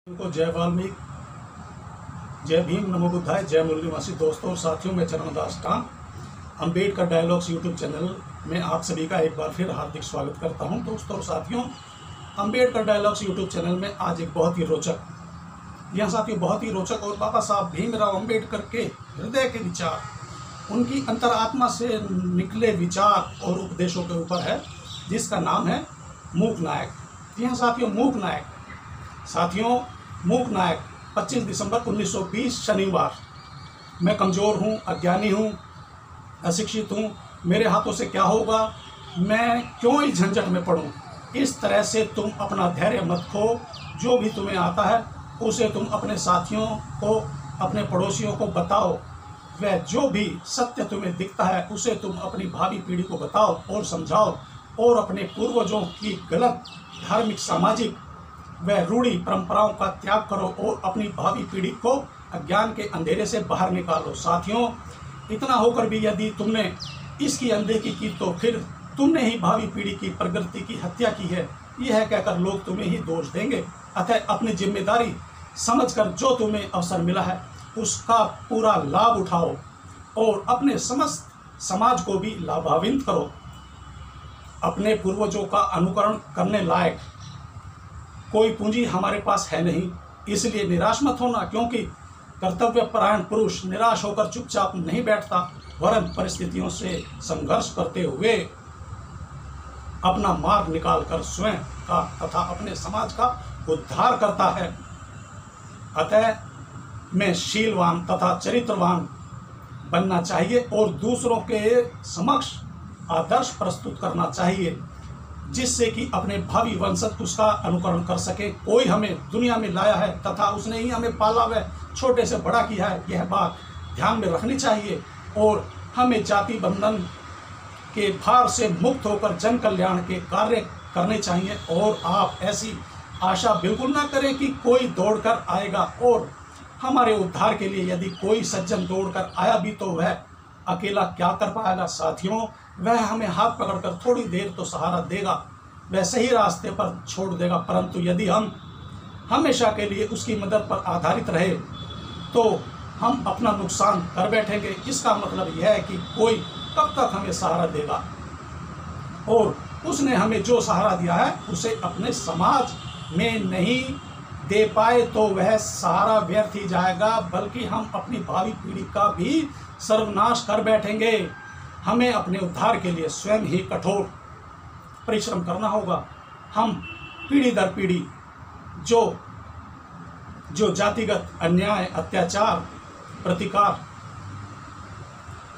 को जय वाल्मीकि, जय भीम, नमो बुद्धाय, जय मूल निवासी। दोस्तों और साथियों, मैं चरणदास का अम्बेडकर डायलॉग्स यूट्यूब चैनल में आप सभी का एक बार फिर हार्दिक स्वागत करता हूं। दोस्तों और साथियों, अम्बेडकर डायलॉग्स यूट्यूब चैनल में आज एक बहुत ही रोचक और बाबा साहब भीमराव अम्बेडकर के हृदय के विचार, उनकी अंतरात्मा से निकले विचार और उपदेशों के ऊपर है, जिसका नाम है मूक नायक। जी हाँ साथियों, मूक नायक 25 दिसंबर 1920 शनिवार। मैं कमज़ोर हूँ, अज्ञानी हूँ, अशिक्षित हूँ, मेरे हाथों से क्या होगा, मैं क्यों इस झंझट में पड़ूँ। इस तरह से तुम अपना धैर्य मत खो। जो भी तुम्हें आता है उसे तुम अपने साथियों को, अपने पड़ोसियों को बताओ। वह जो भी सत्य तुम्हें दिखता है उसे तुम अपनी भावी पीढ़ी को बताओ और समझाओ, और अपने पूर्वजों की गलत धार्मिक, सामाजिक वह रूढ़ी परंपराओं का त्याग करो और अपनी भावी पीढ़ी को अज्ञान के अंधेरे से बाहर निकालो। साथियों, इतना होकर भी यदि तुमने इसकी अनदेखी की तो फिर तुमने ही भावी पीढ़ी की प्रगति की हत्या की है, यह कहकर लोग तुम्हें ही दोष देंगे। अतः अपनी जिम्मेदारी समझकर जो तुम्हें अवसर मिला है उसका पूरा लाभ उठाओ और अपने समस्त समाज को भी लाभान्वित करो। अपने पूर्वजों का अनुकरण करने लायक कोई पूंजी हमारे पास है नहीं, इसलिए निराश मत होना, क्योंकि कर्तव्यपरायण पुरुष निराश होकर चुपचाप नहीं बैठता, वरन परिस्थितियों से संघर्ष करते हुए अपना मार्ग निकालकर स्वयं का तथा अपने समाज का उद्धार करता है। अतः में शीलवान तथा चरित्रवान बनना चाहिए और दूसरों के समक्ष आदर्श प्रस्तुत करना चाहिए, जिससे कि अपने भावी वंशज उसका अनुकरण कर सके। कोई हमें दुनिया में लाया है तथा उसने ही हमें पाला व छोटे से बड़ा किया है, यह बात ध्यान में रखनी चाहिए और हमें जाति बंधन के भार से मुक्त होकर जन कल्याण के कार्य करने चाहिए। और आप ऐसी आशा बिल्कुल ना करें कि कोई दौड़कर आएगा, और हमारे उद्धार के लिए यदि कोई सज्जन दौड़कर आया भी तो वह अकेला क्या कर पाएगा। साथियों, वह हमें हाथ पकड़कर थोड़ी देर तो सहारा देगा, वह सही रास्ते पर छोड़ देगा, परंतु यदि हम हमेशा के लिए उसकी मदद पर आधारित रहे तो हम अपना नुकसान कर बैठेंगे। इसका मतलब यह है कि कोई कब तक हमें सहारा देगा, और उसने हमें जो सहारा दिया है उसे अपने समाज में नहीं दे पाए तो वह सहारा व्यर्थ ही जाएगा, बल्कि हम अपनी भावी पीढ़ी का भी सर्वनाश कर बैठेंगे। हमें अपने उद्धार के लिए स्वयं ही कठोर परिश्रम करना होगा। हम पीढ़ी दर पीढ़ी जो जातिगत अन्याय, अत्याचार, प्रतिकार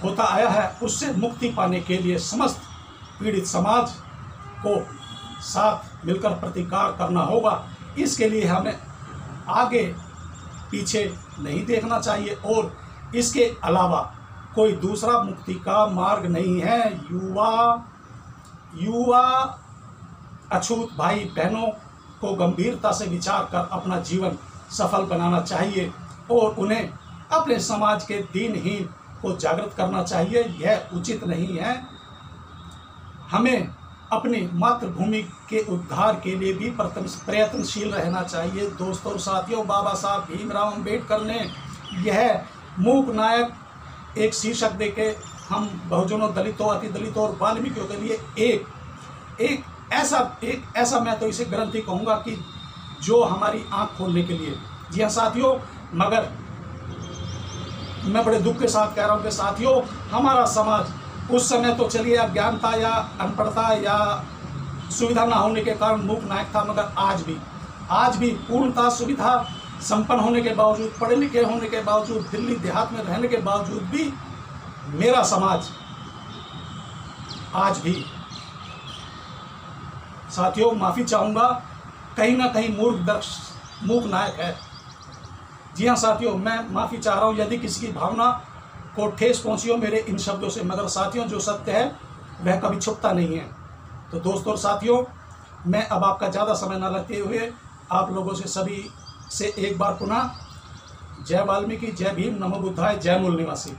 होता आया है उससे मुक्ति पाने के लिए समस्त पीड़ित समाज को साथ मिलकर प्रतिकार करना होगा। इसके लिए हमें आगे पीछे नहीं देखना चाहिए और इसके अलावा कोई दूसरा मुक्ति का मार्ग नहीं है। युवा अछूत भाई बहनों को गंभीरता से विचार कर अपना जीवन सफल बनाना चाहिए और उन्हें अपने समाज के दीनहीन को जागृत करना चाहिए। यह उचित नहीं है। हमें अपनी मातृभूमि के उद्धार के लिए भी प्रयत्नशील रहना चाहिए। दोस्तों और साथियों, बाबा साहब भीमराव अम्बेडकर ने यह मूक नायक एक शीर्षक देके हम बहुजनों, दलितों, अति दलितों और वाल्मीकियों के लिए एक ऐसा मैं तो इसे ग्रंथि कहूँगा कि जो हमारी आंख खोलने के लिए। जी हाँ साथियों, मगर मैं बड़े दुख के साथ कह रहा हूँ कि साथियों, हमारा समाज उस समय तो चलिए अज्ञानता या अनपढ़ता या सुविधा ना होने के कारण मूक नायक था, मगर आज भी पूर्णतः सुविधा संपन्न होने के बावजूद, पढ़े लिखे होने के बावजूद, दिल्ली देहात में रहने के बावजूद भी मेरा समाज आज भी, साथियों माफ़ी चाहूँगा, कहीं ना कहीं मूक नायक है। जी हाँ साथियों, मैं माफ़ी चाह रहा हूँ यदि किसी की भावना को ठेस पहुँची हो मेरे इन शब्दों से, मगर साथियों जो सत्य है वह कभी छुपता नहीं है। तो दोस्तों और साथियों, मैं अब आपका ज़्यादा समय न लेते हुए आप लोगों से सभी से एक बार पुनः जय वाल्मीकि, जय भीम, नमो बुद्धाय, जय मूल निवासी।